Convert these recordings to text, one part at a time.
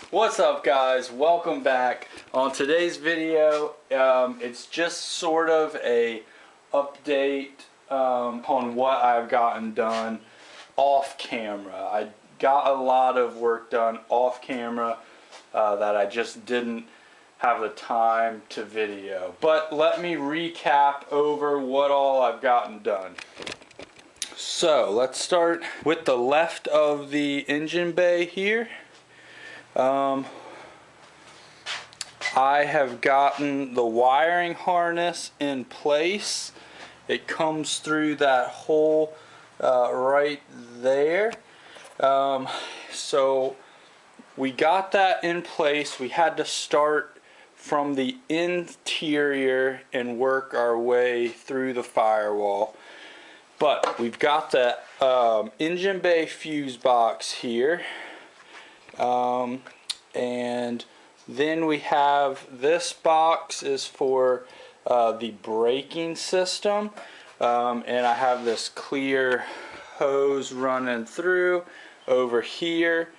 What's up, guys? Welcome back. On today's video, it's just sort of a update on what I've gotten done off camera. I got a lot of work done off camera that I just didn't have the time to video. But let me recap over what all I've gotten done. So let's start with the left of the engine bay here. I have gotten the wiring harness in place. It comes through that hole right there. So we got that in place. We had to start from the interior and work our way through the firewall. But we've got the engine bay fuse box here. And then we have this box is for the braking system, and I have this clear hose running through over here,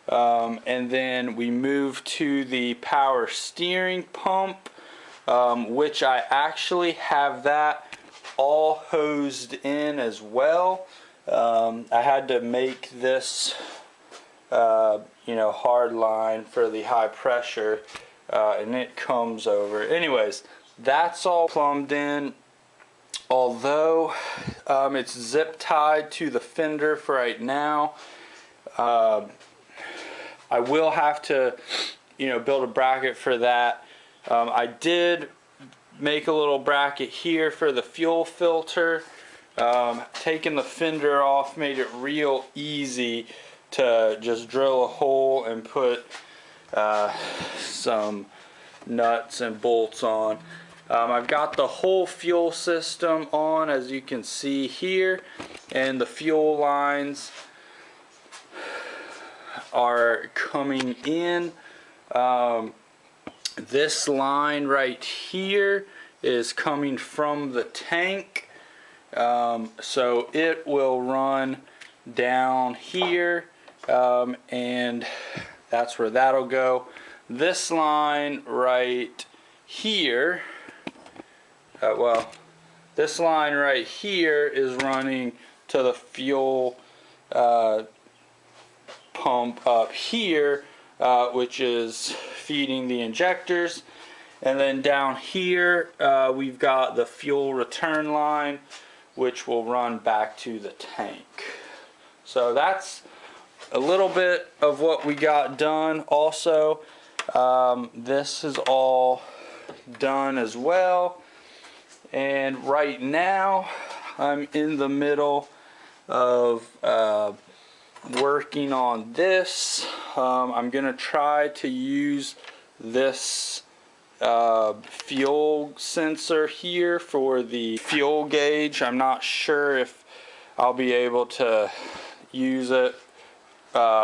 and then we move to the power steering pump, which I actually have that all hosed in as well. I had to make this hard line for the high pressure, and it comes over. Anyways, that's all plumbed in, although it's zip tied to the fender for right now. I will have to build a bracket for that. I did make a little bracket here for the fuel filter. Taking the fender off made it real easy to just drill a hole and put some nuts and bolts on. I've got the whole fuel system on, as you can see here, and the fuel lines are coming in. This line right here is coming from the tank, so it will run down here, and that's where that'll go. This line right here, this line right here is running to the fuel pump up here, which is feeding the injectors. And then down here we've got the fuel return line, which will run back to the tank. So that's a little bit of what we got done. Also, this is all done as well. And right now, I'm in the middle of working on this. I'm going to try to use this fuel sensor here for the fuel gauge. I'm not sure if I'll be able to use it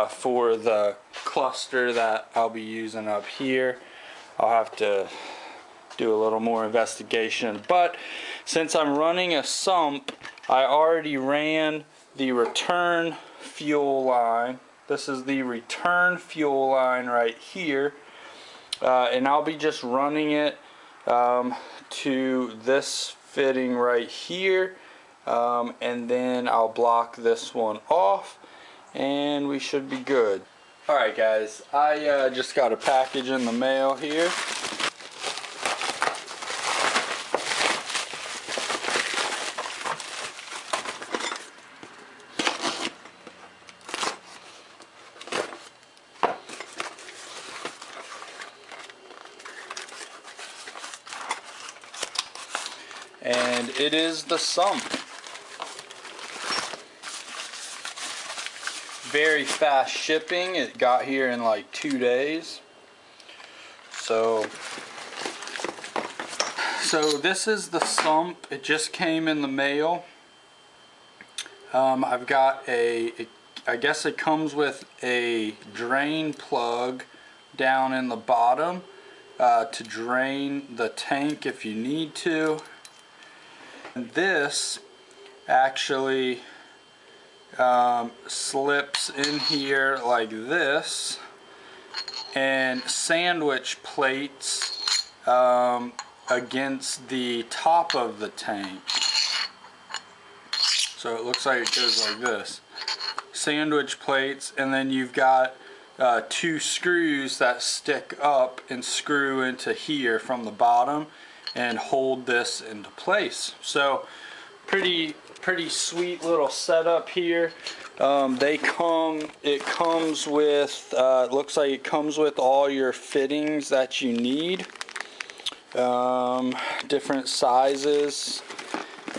for the cluster that I'll be using up here. I'll have to do a little more investigation, but since I'm running a sump, I already ran the return fuel line. This is the return fuel line right here, and I'll be just running it to this fitting right here, and then I'll block this one off and we should be good. Alright guys, I just got a package in the mail here. And it is the sump. Very fast shipping. It got here in like 2 days. So this is the sump. It just came in the mail. I've got I guess it comes with a drain plug down in the bottom to drain the tank if you need to. And this actually slips in here like this, and sandwich plates against the top of the tank. So it looks like it goes like this. Sandwich plates, and then you've got 2 screws that stick up and screw into here from the bottom and hold this into place. So pretty sweet little setup here. It comes with, it looks like it comes with all your fittings that you need, different sizes,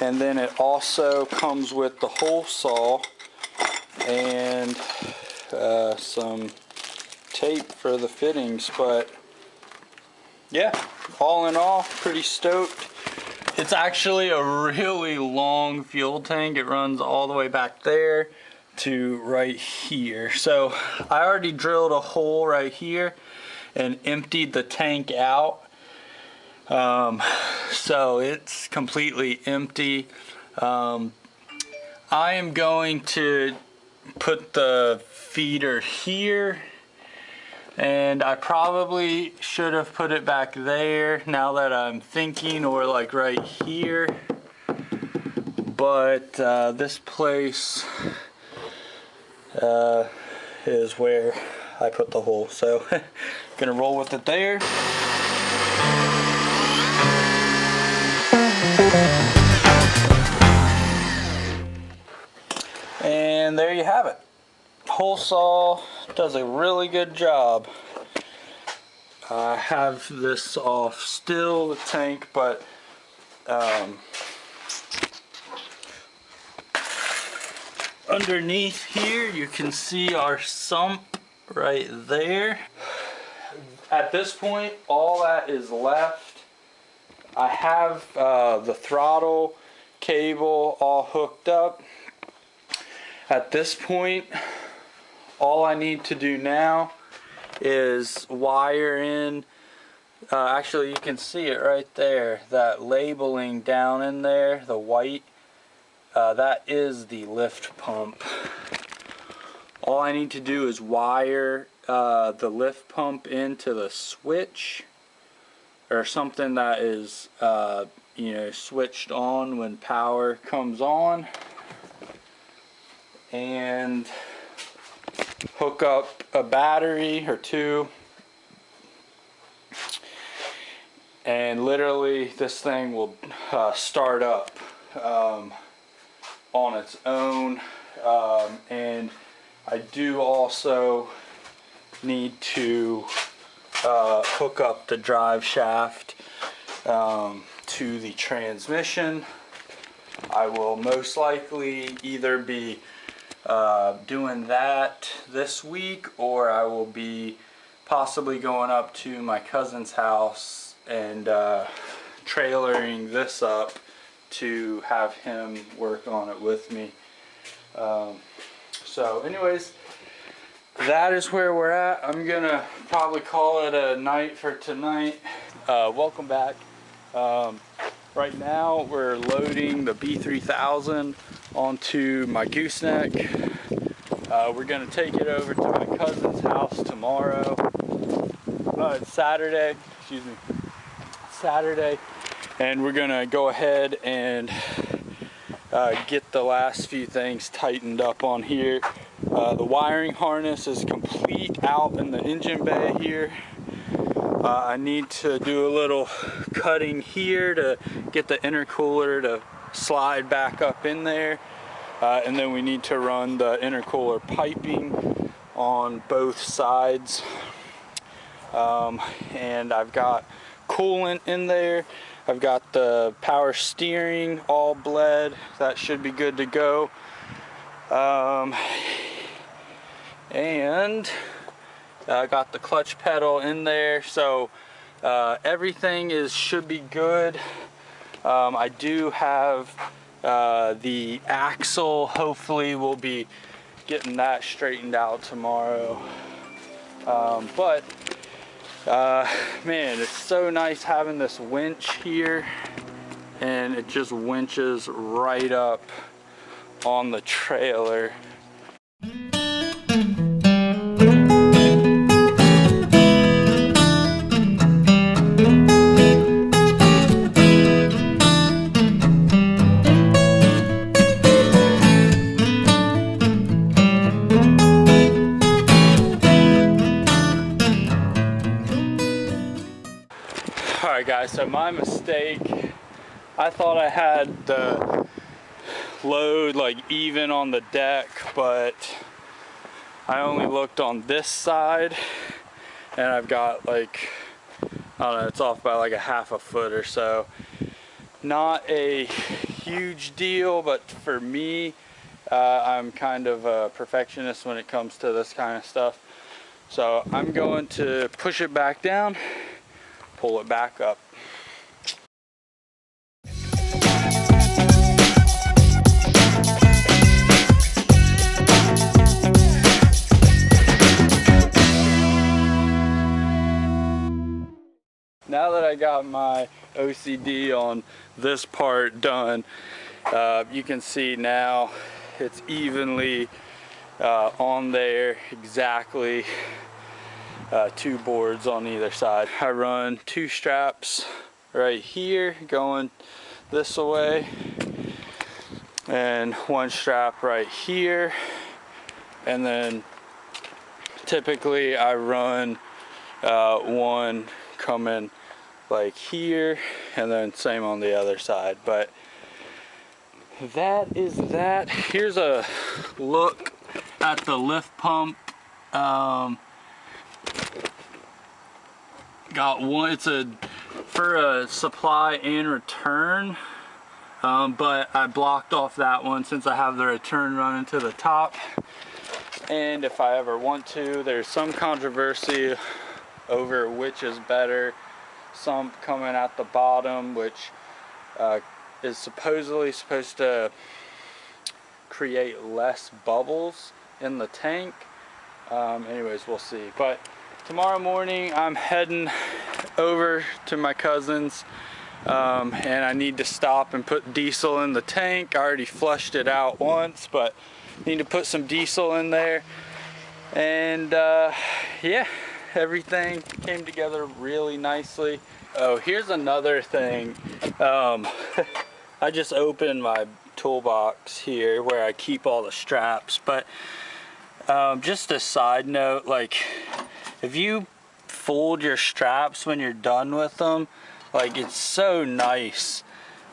and then it also comes with the hole saw and some tape for the fittings. But yeah, all in all, pretty stoked. It's actually a really long fuel tank. It runs all the way back there to right here. So I already drilled a hole right here and emptied the tank out. So it's completely empty. I am going to put the feeder here, and I probably should have put it back there now that I'm thinking, or like right here, but this place is where I put the hole, so gonna roll with it there. And there you have it. Hole saw does a really good job. I have this off still, the tank, but underneath here you can see our sump right there. At this point, all that is left. I have the throttle cable all hooked up. At this point, all I need to do now is wire in, actually you can see it right there, that labeling down in there, the white, that is the lift pump. All I need to do is wire the lift pump into the switch, or something that is you know, switched on when power comes on, and hook up a battery or 2, and literally this thing will start up on its own. And I do also need to hook up the drive shaft to the transmission. I will most likely either be doing that this week, or I will be possibly going up to my cousin's house and trailering this up to have him work on it with me. So anyways, that is where we're at. I'm gonna probably call it a night for tonight. Welcome back. Right now we're loading the B3000 onto my gooseneck. We're gonna take it over to my cousin's house tomorrow. It's Saturday, excuse me, Saturday, and we're gonna go ahead and get the last few things tightened up on here. The wiring harness is complete out in the engine bay here. I need to do a little cutting here to get the intercooler to slide back up in there, and then we need to run the intercooler piping on both sides, and I've got coolant in there. I've got the power steering all bled. That should be good to go. And I got the clutch pedal in there, so everything should be good. I do have the axle. Hopefully we'll be getting that straightened out tomorrow. But man, it's so nice having this winch here, and it just winches right up on the trailer. Alright guys, so my mistake, I thought I had the load like even on the deck, but I only looked on this side and I've got like, I don't know, it's off by like a half a foot or so. Not a huge deal, but for me, I'm kind of a perfectionist when it comes to this kind of stuff. So I'm going to push it back down, pull it back up. Now that I got my OCD on this part done, you can see now it's evenly on there, exactly 2 boards on either side. I run 2 straps right here going this way and 1 strap right here, and then typically I run one coming like here and then same on the other side. But that is that. Here's a look at the lift pump. Got one, it's for a supply and return, but I blocked off that one since I have the return running to the top. And if I ever want to, there's some controversy over which is better. Some coming at the bottom, which is supposedly supposed to create less bubbles in the tank. Anyways, we'll see. But tomorrow morning I'm heading over to my cousin's, and I need to stop and put diesel in the tank. I already flushed it out once, but need to put some diesel in there. And yeah, everything came together really nicely. Oh, here's another thing. I just opened my toolbox here where I keep all the straps, but just a side note, like if you fold your straps when you're done with them, like it's so nice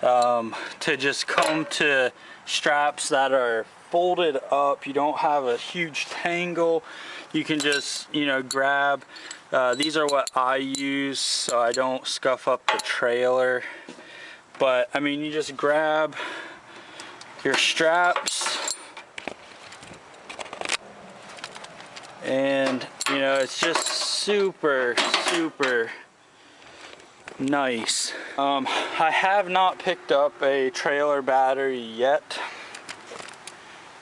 to just come to straps that are folded up. You don't have a huge tangle. You can just, you know, grab. These are what I use so I don't scuff up the trailer. But I mean, you just grab your straps and, you know, it's just super nice. I have not picked up a trailer battery yet.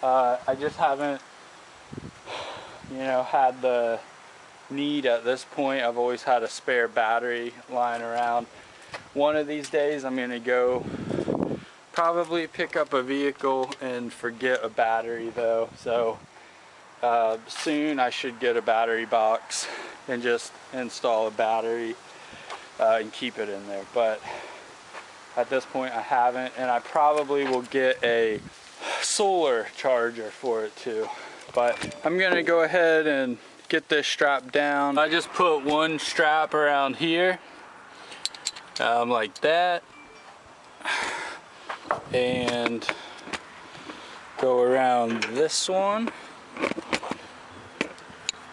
I just haven't, you know, had the need at this point. I've always had a spare battery lying around. One of these days I'm gonna go probably pick up a vehicle and forget a battery though. So soon I should get a battery box and just install a battery and keep it in there. But at this point I haven't, and I probably will get a solar charger for it too. But I'm gonna go ahead and get this strap down. I just put 1 strap around here, like that, and go around this one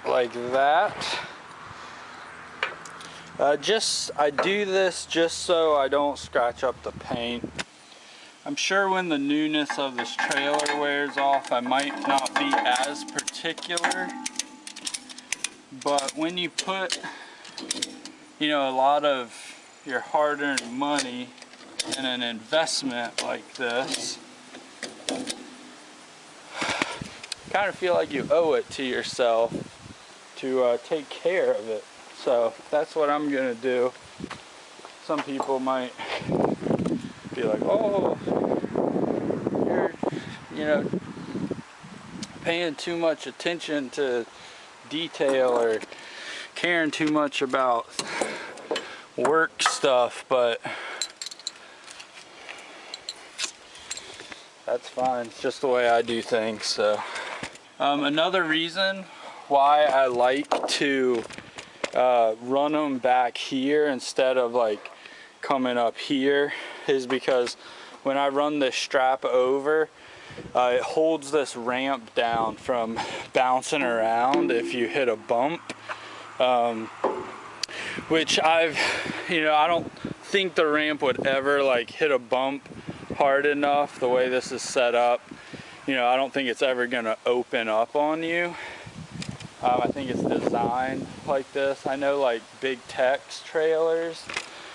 like that. I do this just so I don't scratch up the paint. I'm sure when the newness of this trailer wears off, I might not be as particular. But when you put, you know, a lot of your hard-earned money in an investment like this, kind of feel like you owe it to yourself to take care of it. So that's what I'm gonna do. Some people might be like, oh, you're, you know, paying too much attention to detail or caring too much about work stuff, but that's fine. It's just the way I do things. So another reason why I like to run them back here instead of like coming up here is because when I run this strap over, it holds this ramp down from bouncing around if you hit a bump. Which I don't think the ramp would ever like hit a bump hard enough the way this is set up. I don't think it's ever gonna open up on you. I think it's designed like this. I know like big Tex trailers,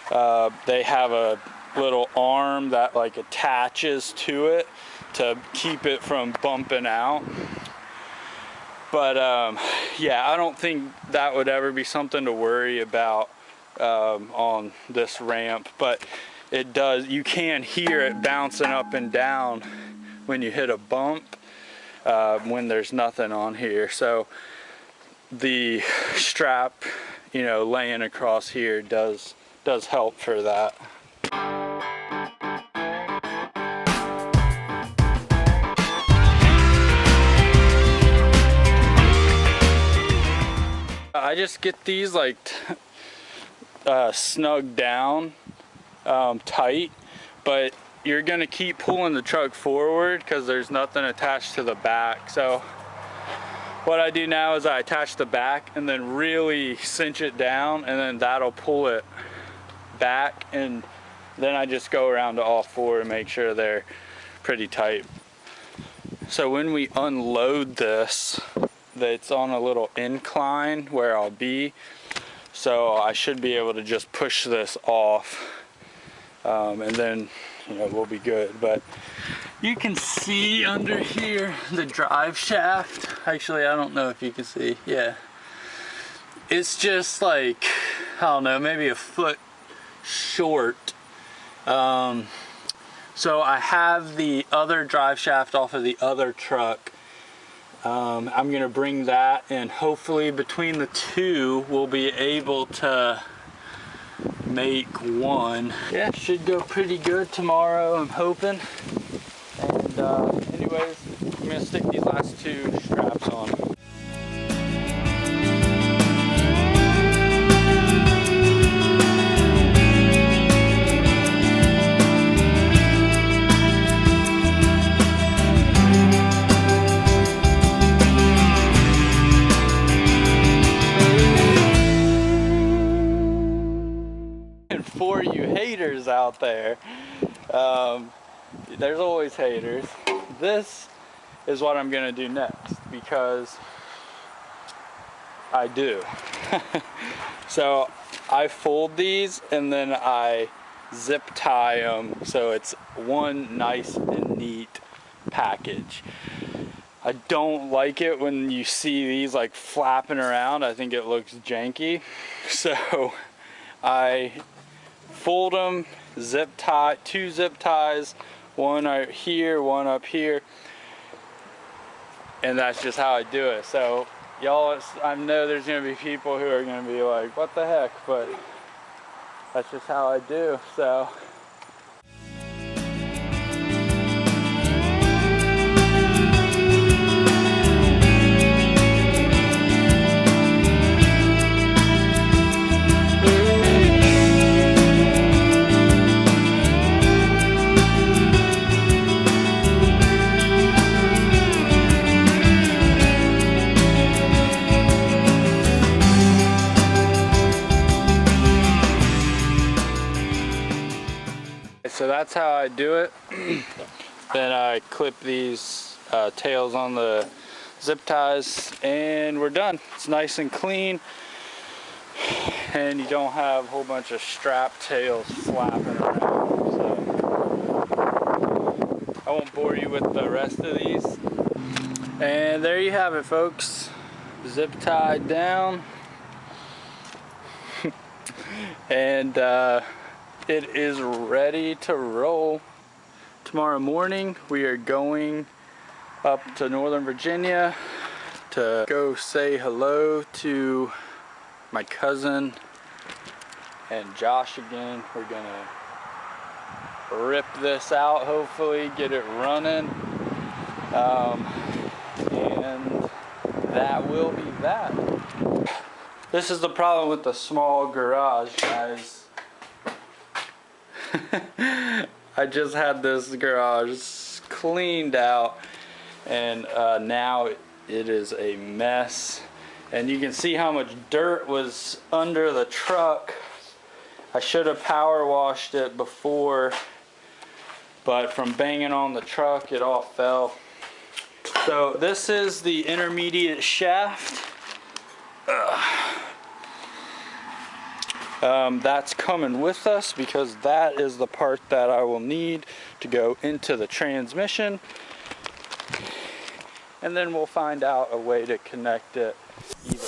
they have a little arm that like attaches to it to keep it from bumping out. But yeah, I don't think that would ever be something to worry about on this ramp. But it does, you can hear it bouncing up and down when you hit a bump when there's nothing on here. So the strap, laying across here does help for that. I just get these like snug down tight, but you're gonna keep pulling the truck forward because there's nothing attached to the back. So what I do now is I attach the back and then really cinch it down, and then that'll pull it back, and then I just go around to all four and make sure they're pretty tight. So when we unload this, it's on a little incline where I'll be, so I should be able to just push this off, and then we'll be good. But you can see under here the drive shaft. Actually, I don't know if you can see. Yeah, it's just like, I don't know, maybe a foot short. So I have the other drive shaft off of the other truck. I'm gonna bring that, and hopefully between the two we'll be able to make one. Yeah, should go pretty good tomorrow, I'm hoping. And anyways, I'm gonna stick these last two straps on. For you haters out there, there's always haters. This is what I'm gonna do next, because I do. So I fold these and then I zip tie them so it's one nice and neat package. I don't like it when you see these like flapping around. I think it looks janky. So I fold them, zip tie, two zip ties, one right here, one up here, and that's just how I do it. So y'all, I know there's gonna be people who are gonna be like, what the heck, but that's just how I do. So that's how I do it. Then I clip these tails on the zip ties and we're done. It's nice and clean, and you don't have a whole bunch of strap tails flapping around. So I won't bore you with the rest of these. And there you have it, folks. Zip tied down. And it is ready to roll. Tomorrow morning we are going up to Northern Virginia to go say hello to my cousin and Josh again. We're gonna rip this out, hopefully get it running, and that will be that. This is the problem with the small garage, guys. I just had this garage cleaned out, and now it is a mess. And you can see how much dirt was under the truck. I should have power washed it before, but from banging on the truck, it all fell. So this is the intermediate shaft. That's coming with us because that is the part that I will need to go into the transmission. And then we'll find out a way to connect it either